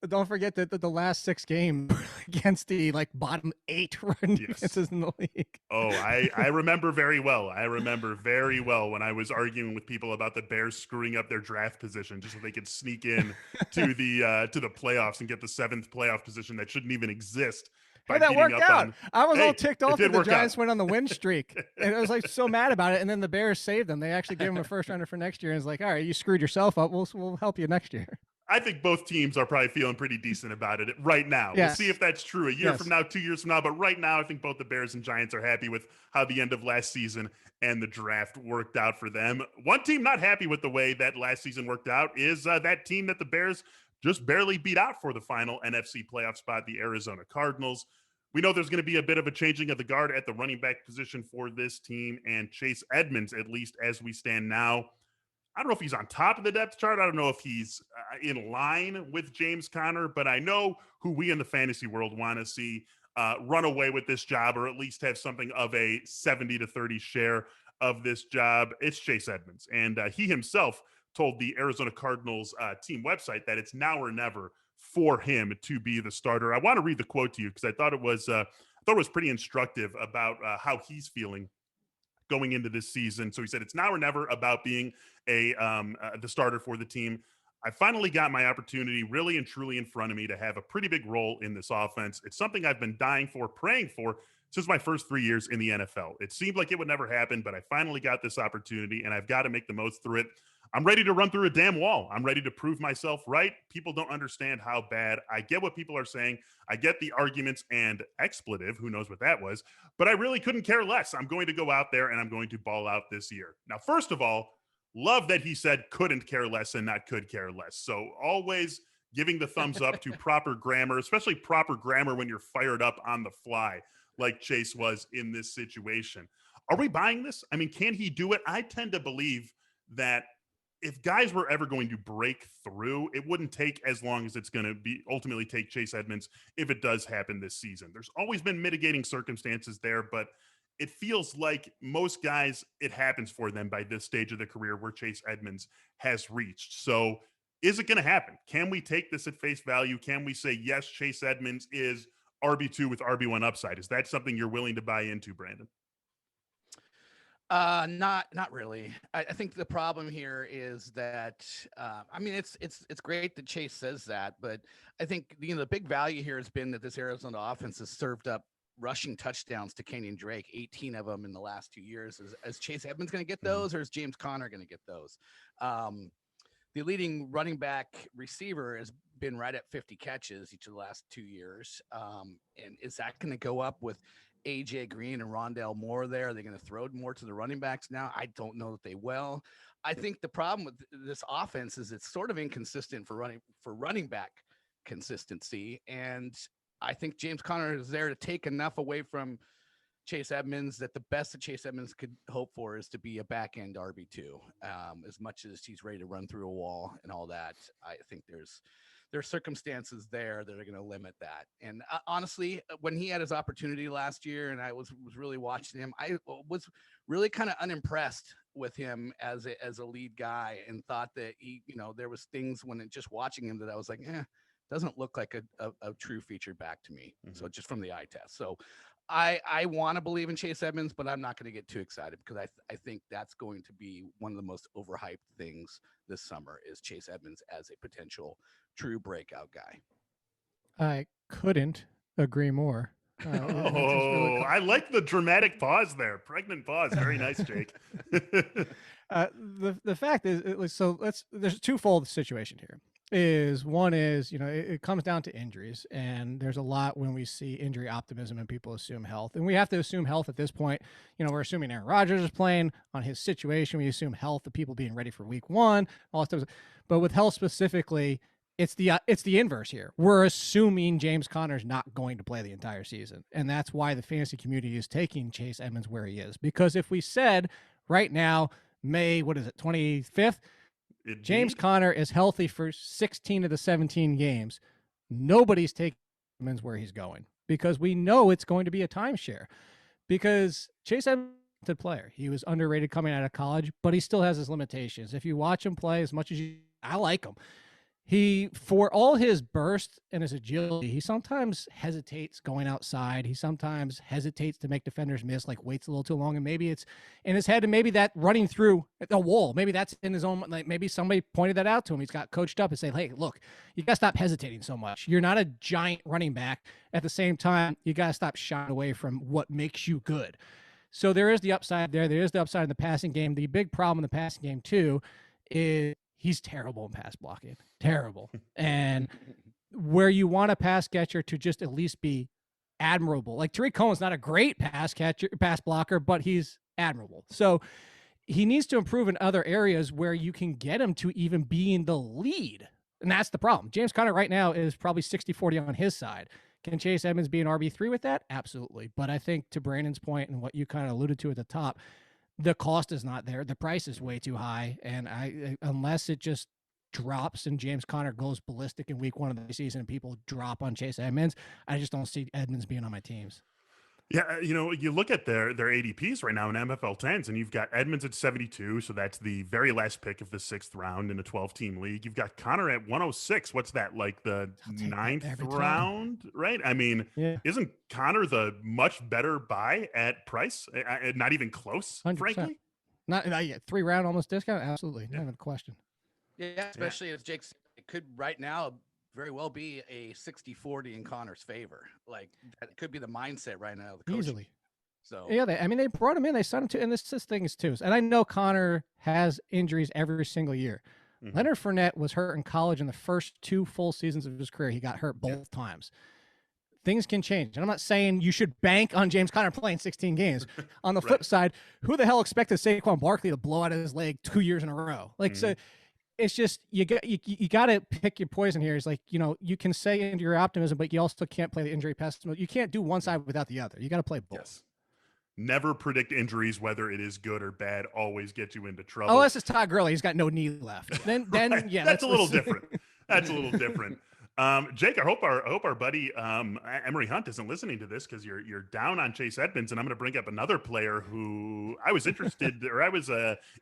don't forget that the last 6 games against the bottom 8 run defenses in the league. Oh, I remember very well. When I was arguing with people about the Bears screwing up their draft position just so they could sneak in to the playoffs and get the 7th playoff position that shouldn't even exist. Hey, that worked out. I was all ticked off that the Giants went on the win streak. And I was so mad about it. And then the Bears saved them. They actually gave them a first rounder for next year. And it's like, all right, you screwed yourself up. We'll help you next year. I think both teams are probably feeling pretty decent about it right now. Yes. We'll see if that's true a year from now, 2 years from now. But right now, I think both the Bears and Giants are happy with how the end of last season and the draft worked out for them. One team not happy with the way that last season worked out is that team that the Bears just barely beat out for the final NFC playoff spot, the Arizona Cardinals. We know there's going to be a bit of a changing of the guard at the running back position for this team, and Chase Edmonds, at least as we stand now, I don't know if he's on top of the depth chart. I don't know if he's in line with James Conner, but I know who we in the fantasy world want to see run away with this job, or at least have something of a 70-30 share of this job. It's Chase Edmonds, and he himself told the Arizona Cardinals team website that it's now or never for him to be the starter. I want to read the quote to you because I thought it was pretty instructive about how he's feeling going into this season. So he said, "It's now or never about being the starter for the team. I finally got my opportunity really and truly in front of me to have a pretty big role in this offense. It's something I've been dying for, praying for since my first 3 years in the NFL. It seemed like it would never happen, but I finally got this opportunity, and I've got to make the most through it. I'm ready to run through a damn wall. I'm ready to prove myself right. People don't understand how bad. I get what people are saying. I get the arguments and expletive. Who knows what that was? But I really couldn't care less. I'm going to go out there and I'm going to ball out this year. Now, first of all, love that he said couldn't care less and not could care less. So always giving the thumbs up to proper grammar, especially proper grammar when you're fired up on the fly, like Chase was in this situation. Are we buying this? I mean, can he do it? I tend to believe that if guys were ever going to break through, it wouldn't take as long as it's going to be ultimately take Chase Edmonds if it does happen this season. There's always been mitigating circumstances there, but it feels like most guys, it happens for them by this stage of their career where Chase Edmonds has reached. So is it going to happen? Can we take this at face value? Can we say, yes, Chase Edmonds is RB2 with RB1 upside? Is that something you're willing to buy into, Brandon? Not really. I think the problem here is that I mean it's great that Chase says that, but I think the big value here has been that this Arizona offense has served up rushing touchdowns to Kenyon Drake, 18 of them in the last 2 years. Is Chase Edmonds going to get those, or is James Conner going to get those? The leading running back receiver has been right at 50 catches each of the last 2 years. And is that going to go up with AJ Green and Rondale Moore there? Are they going to throw more to the running backs now? I don't know that they will. I think the problem with this offense is it's sort of inconsistent for running back consistency. And I think James Conner is there to take enough away from Chase Edmonds that the best that Chase Edmonds could hope for is to be a back end RB2. As much as he's ready to run through a wall and all that, I think there are circumstances there that are going to limit that. And honestly, when he had his opportunity last year and I was really watching him, I was really kind of unimpressed with him as a lead guy and thought that he, there was things when just watching him that I was like, doesn't look like a true featured back to me. Mm-hmm. So just from the eye test. So I want to believe in Chase Edmonds, but I'm not going to get too excited because I think that's going to be one of the most overhyped things this summer is Chase Edmonds as a potential true breakout guy. I couldn't agree more. I like the dramatic pause there. Pregnant pause. Very nice, Jake. The fact is, so there's a twofold situation here. One is, it comes down to injuries, and there's a lot when we see injury optimism and people assume health, and we have to assume health at this point. We're assuming Aaron Rodgers is playing on his situation. We assume health, the people being ready for week one, all that stuff. But with health specifically, it's the inverse here. We're assuming James Conner's not going to play the entire season, and that's why the fantasy community is taking Chase Edmonds where he is. Because if we said right now, May 25th, James Conner is healthy for 16 of the 17 games, nobody's taking Edmonds where he's going because we know it's going to be a timeshare. Because Chase Edmonds is a player. He was underrated coming out of college, but he still has his limitations. If you watch him play as much as I like him. He, for all his burst and his agility, he sometimes hesitates going outside. He sometimes hesitates to make defenders miss, like waits a little too long. And maybe it's in his head, and maybe that running through the wall, maybe that's in his own, like maybe somebody pointed that out to him. He's got coached up and say, hey, look, you got to stop hesitating so much. You're not a giant running back. At the same time, you got to stop shying away from what makes you good. So there is the upside there. There is the upside in the passing game. The big problem in the passing game, too, is he's terrible in pass blocking. Terrible. And where you want a pass catcher to just at least be admirable. Like Tariq Cohen's not a great pass blocker, but he's admirable. So he needs to improve in other areas where you can get him to even be in the lead. And that's the problem. James Conner right now is probably 60-40 on his side. Can Chase Edmonds be an RB3 with that? Absolutely. But I think to Brandon's point and what you kind of alluded to at the top, the cost is not there. The price is way too high. And unless it just drops and James Conner goes ballistic in week one of the season and people drop on Chase Edmonds, I just don't see Edmonds being on my teams. Yeah, you look at their ADPs right now in MFL 10s, and you've got Edmonds at 72, so that's the very last pick of the 6th round in a 12-team league. You've got Conner at 106. What's that, like the 9th round, right? I mean, Isn't Conner the much better buy at price? Not even close, 100%. Frankly? Not 3-round almost discount? Absolutely. Not even a question. Yeah, especially as Jake said, it could right now very well be a 60-40 in Connor's favor. Like that could be the mindset right now. The coaching. Easily. So yeah, they brought him in. They signed him to, and this thing is too. And I know Connor has injuries every single year. Mhm. Leonard Fournette was hurt in college in the first 2 full seasons of his career. He got hurt both times. Things can change. And I'm not saying you should bank on James Conner playing 16 games. On the flip side, who the hell expected Saquon Barkley to blow out his leg 2 years in a row? Like, so it's just, you got to pick your poison here. It's like, you can say into your optimism, but you also can't play the injury pessimism. You can't do one side without the other. You got to play both. Yes. Never predict injuries, whether it is good or bad. Always get you into trouble. Oh, this is Todd Gurley. He's got no knee left. Then right. Yeah, that's a little different. That's a little different. Jake, I hope our buddy Emery Hunt isn't listening to this, because you're down on Chase Edmonds, and I'm going to bring up another player who I was interested or I was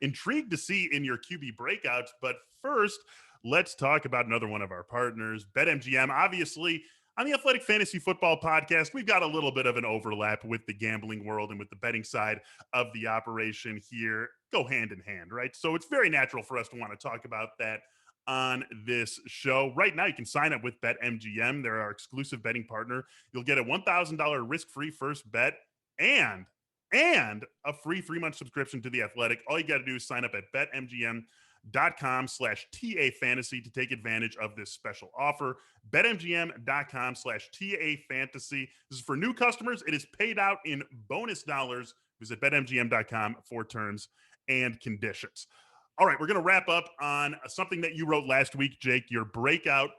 intrigued to see in your QB breakouts. But first, let's talk about another one of our partners, BetMGM. Obviously, on the Athletic Fantasy Football Podcast, we've got a little bit of an overlap with the gambling world and with the betting side of the operation here. Go hand in hand, right? So it's very natural for us to want to talk about that on this show. Right now, you can sign up with BetMGM. They're our exclusive betting partner. You'll get a $1,000 risk-free first bet and a free 3-month subscription to The Athletic. All you got to do is sign up at BetMGM.com/TA Fantasy to take advantage of this special offer. BetMGM.com/TA Fantasy. This is for new customers. It is paid out in bonus dollars. Visit BetMGM.com for terms and conditions. All right, we're going to wrap up on something that you wrote last week, Jake, your breakout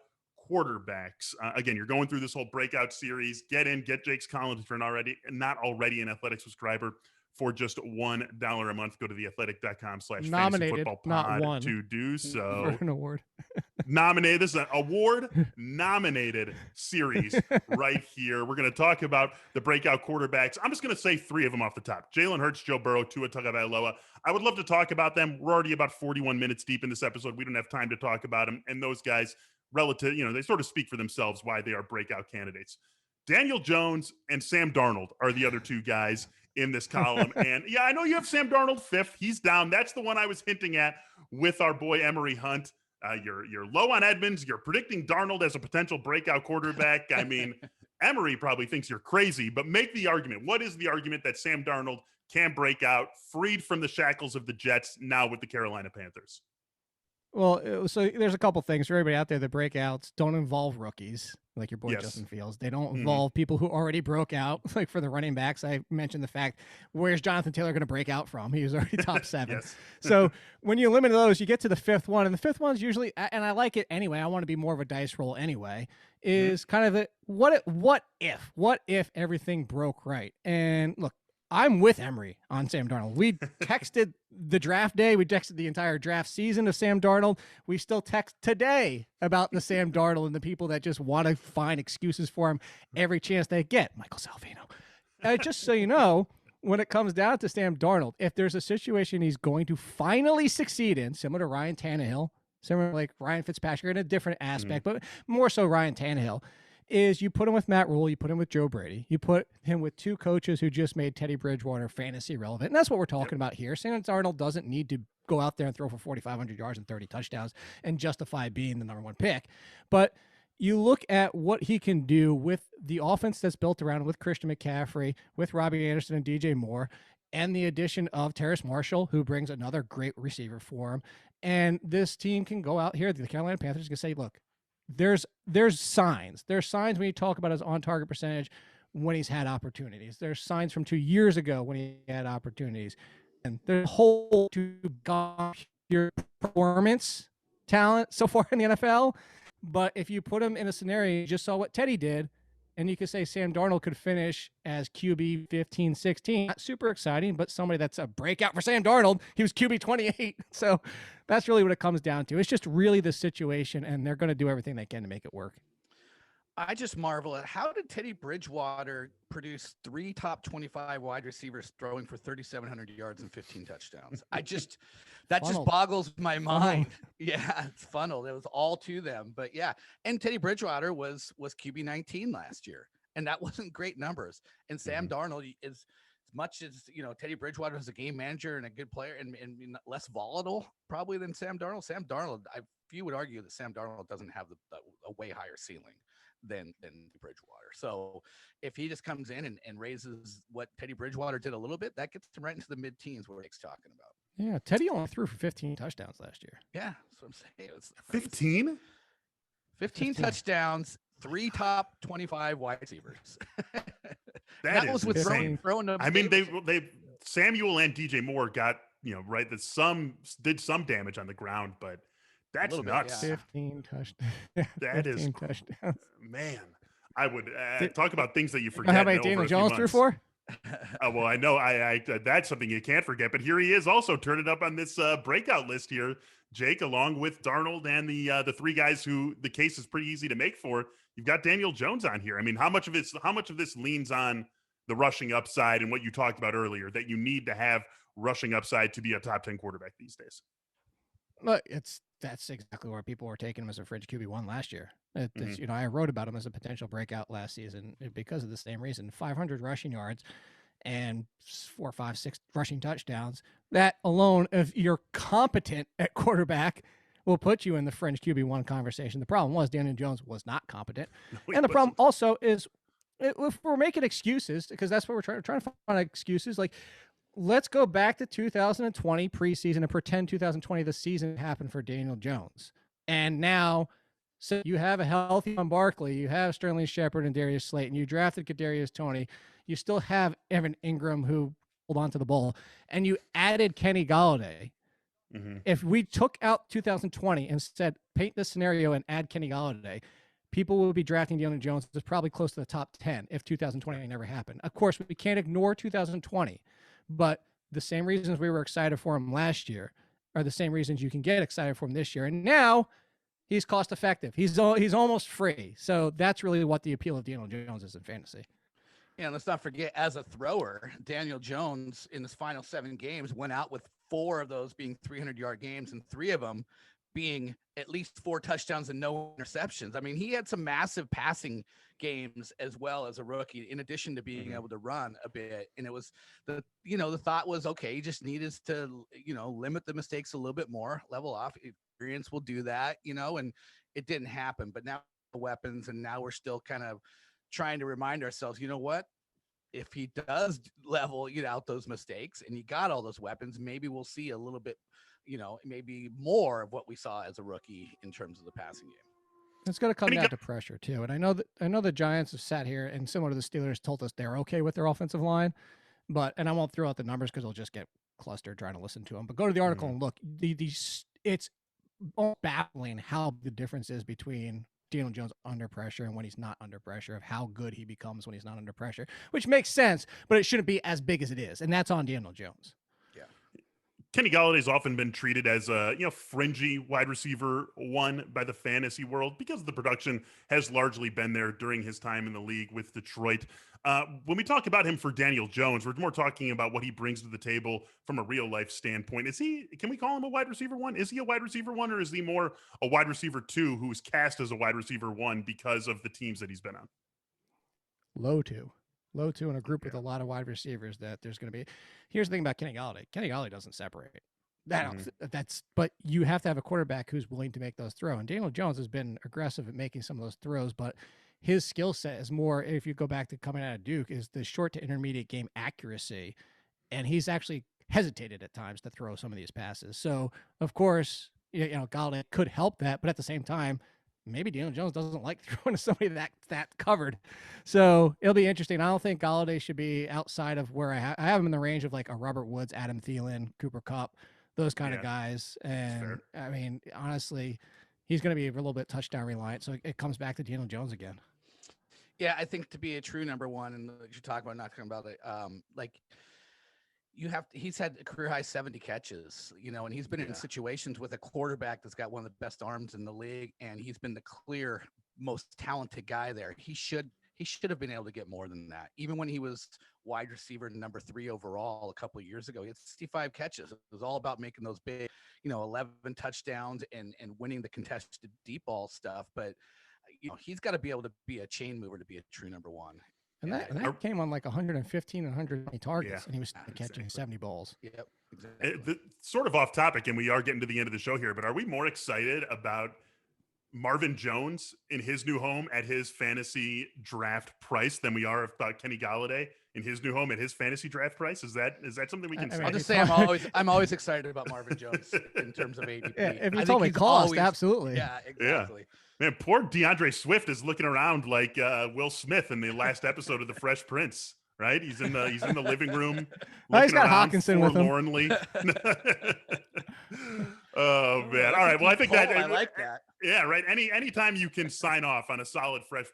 quarterbacks. Again, you're going through this whole breakout series. Get Jake's column if you're not already an Athletic subscriber. For just $1 a month, go to theathletic.com/fantasyfootballpod to do so. For an award. Nominated. This is an award-nominated series right here. We're going to talk about the breakout quarterbacks. I'm just going to say 3 of them off the top. Jalen Hurts, Joe Burrow, Tua Tagovailoa. I would love to talk about them. We're already about 41 minutes deep in this episode. We don't have time to talk about them. And those guys, they sort of speak for themselves why they are breakout candidates. Daniel Jones and Sam Darnold are the other 2 guys in this column. And yeah, I know you have Sam Darnold 5th. He's down. That's the one I was hinting at with our boy Emery Hunt. You're low on Edmonds. You're predicting Darnold as a potential breakout quarterback. I mean, Emery probably thinks you're crazy, but make the argument. What is the argument that Sam Darnold can break out, freed from the shackles of the Jets, now with the Carolina Panthers? Well, so there's a couple things for everybody out there. The breakouts don't involve rookies, like your boy Justin Fields. They don't involve people who already broke out. Like for the running backs, I mentioned the fact, where's Jonathan Taylor going to break out from? He was already top 7. So when you limit those, you get to the 5th one. And the 5th one's usually, and I like it anyway, I want to be more of a dice roll anyway, is kind of what if everything broke right? And look, I'm with Emery on Sam Darnold. We texted the draft day. We texted the entire draft season of Sam Darnold. We still text today about the Sam Darnold and the people that just want to find excuses for him every chance they get. Michael Salvino. Just so you know, when it comes down to Sam Darnold, if there's a situation he's going to finally succeed in, similar to Ryan Tannehill, similar like Ryan Fitzpatrick in a different aspect, but more so Ryan Tannehill, is you put him with Matt Rule, you put him with Joe Brady, you put him with 2 coaches who just made Teddy Bridgewater fantasy relevant. And that's what we're talking about here. Sam Darnold doesn't need to go out there and throw for 4,500 yards and 30 touchdowns and justify being the number 1 pick. But you look at what he can do with the offense that's built around with Christian McCaffrey, with Robbie Anderson and DJ Moore, and the addition of Terrace Marshall, who brings another great receiver for him. And this team can go out here, the Carolina Panthers can say, look, there's signs. There's signs when you talk about his on-target percentage when he's had opportunities. There's signs from 2 years ago when he had opportunities. And there's a whole to your performance talent so far in the NFL. But if you put him in a scenario, you just saw what Teddy did, and you could say Sam Darnold could finish as QB 15, 16. Not super exciting, but somebody that's a breakout for Sam Darnold. He was QB 28. So that's really what it comes down to. It's just really the situation, and they're going to do everything they can to make it work. I just marvel at how did Teddy Bridgewater produce 3 top 25 wide receivers throwing for 3,700 yards and 15 touchdowns? That just boggles my mind. Yeah, it's funneled. It was all to them. But yeah, and Teddy Bridgewater was QB 19 last year, and that wasn't great numbers. And Sam Darnold is, as much as Teddy Bridgewater is a game manager and a good player and less volatile probably than Sam Darnold. Sam Darnold, you would argue that Sam Darnold doesn't have a way higher ceiling than Bridgewater. So if he just comes in and raises what Teddy Bridgewater did a little bit, that gets him right into the mid-teens where Nick's talking about. Yeah, Teddy only threw for 15 touchdowns last year. Yeah, that's what I'm saying. It's 15? 15 touchdowns, 3 top 25 wide receivers. that was with throwing I mean, they Samuel and DJ Moore got, right, that some did some damage on the ground, but that's nuts. 15 touchdowns. That 15 is touchdowns. Man, I would talk about things that you forget. How many Daniel Jones threw for? Well, I know I that's something you can't forget. But here he is, also turning up on this breakout list here, Jake, along with Darnold and the 3 guys who the case is pretty easy to make for. You've got Daniel Jones on here. I mean, how much of this leans on the rushing upside and what you talked about earlier, that you need to have rushing upside to be a top 10 quarterback these days? Look, that's exactly where people were taking him as a fringe QB1 last year. I wrote about him as a potential breakout last season because of the same reason. 500 rushing yards and 4, 5, 6 rushing touchdowns. That alone, if you're competent at quarterback, will put you in the fringe QB1 conversation. The problem was Daniel Jones was not competent. And the problem also is, if we're making excuses, because that's what we're trying to find excuses, like, let's go back to 2020 preseason and pretend 2020, the season happened for Daniel Jones. And now, so you have a healthy Barkley, you have Sterling Shepard and Darius Slayton, you drafted Kadarius Toney, you still have Evan Ingram who hold on to the ball, and you added Kenny Golladay. Mm-hmm. If we took out 2020 and said, paint this scenario and add Kenny Golladay, people will be drafting Daniel Jones as probably close to the top 10 if 2020 never happened. Of course, we can't ignore 2020. But the same reasons we were excited for him last year are the same reasons you can get excited for him this year. And now he's cost effective. He's almost free. So that's really what the appeal of Daniel Jones is in fantasy. Yeah, let's not forget, as a thrower, Daniel Jones in his final 7 games went out with 4 of those being 300-yard games and 3 of them being at least 4 touchdowns and no interceptions. I mean, he had some massive passing games as well as a rookie, in addition to being able to run a bit. And it was the thought was, okay, he just needed to, limit the mistakes a little bit more, level off. Experience will do that, and it didn't happen. But now the weapons, and now we're still kind of trying to remind ourselves, you know what? If he does level out those mistakes and he got all those weapons, maybe we'll see a little bit, maybe more of what we saw as a rookie in terms of the passing game. It's going to come down to pressure too. And I know the Giants have sat here and, similar to the Steelers, told us they're okay with their offensive line, and I won't throw out the numbers because they'll just get clustered trying to listen to them. But go to the article and look. It's baffling how the difference is between Daniel Jones under pressure and when he's not under pressure, of how good he becomes when he's not under pressure, which makes sense, but it shouldn't be as big as it is. And that's on Daniel Jones. Kenny Galladay's often been treated as a fringy wide receiver 1 by the fantasy world because the production has largely been there during his time in the league with Detroit. When we talk about him for Daniel Jones, we're more talking about what he brings to the table from a real life standpoint. Can we call him a wide receiver 1? Is he a wide receiver 1, or is he more a wide receiver 2 who's cast as a wide receiver 1 because of the teams that he's been on? Low 2 in a group with a lot of wide receivers that there's going to be. Here's the thing about Kenny Golladay. Kenny Golladay doesn't separate. But you have to have a quarterback who's willing to make those throws. And Daniel Jones has been aggressive at making some of those throws, but his skill set is more, if you go back to coming out of Duke, is the short to intermediate game accuracy. And he's actually hesitated at times to throw some of these passes. So, of course, Golladay could help that, but at the same time, maybe Daniel Jones doesn't like throwing to somebody that covered. So it'll be interesting. I don't think Golladay should be outside of where I have him in the range of like a Robert Woods, Adam Thielen, Cooper Kupp, those kind of guys. And I mean, honestly, he's going to be a little bit touchdown reliant. So it comes back to Daniel Jones again. Yeah, I think to be a true number 1, and you talk about not talking about it, he's had a career high 70 catches, and he's been in situations with a quarterback that's got one of the best arms in the league, and he's been the clear most talented guy there. He should have been able to get more than that. Even when he was wide receiver number 3 overall a couple of years ago, he had 65 catches. It was all about making those big, 11 touchdowns and winning the contested deep ball stuff. But he's got to be able to be a chain mover to be a true number 1. And Yeah, that came on like 115 and 120 targets, and he was catching exactly. 70 balls. Yep, exactly. Sort of off topic, and we are getting to the end of the show here, but are we more excited about Marvin Jones in his new home at his fantasy draft price than we are about Kenny Golladay in his new home at his fantasy draft price? Is that something we can say? I'll just say I'm always excited about Marvin Jones in terms of ADP. Yeah, if you told me cost, absolutely. Yeah, exactly. Yeah. Man, poor Deandre Swift is looking around like Will Smith in the last episode of The Fresh Prince. Right, he's in the living room. He's got Hawkinson with him. Forlornly. Oh man! All right. Well, I think that I like that. Yeah, right. Anytime you can sign off on a solid Fresh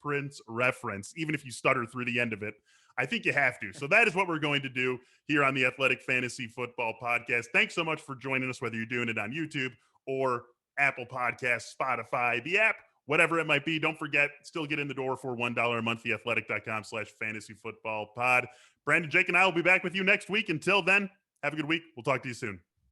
Prince reference, even if you stutter through the end of it, I think you have to. So that is what we're going to do here on the Athletic Fantasy Football Podcast. Thanks so much for joining us, whether you're doing it on YouTube or Apple Podcasts, Spotify, the app, whatever it might be. Don't forget, still get in the door for $1 a month, theathletic.com/fantasyfootballpod. Brandon, Jake, and I will be back with you next week. Until then, have a good week. We'll talk to you soon.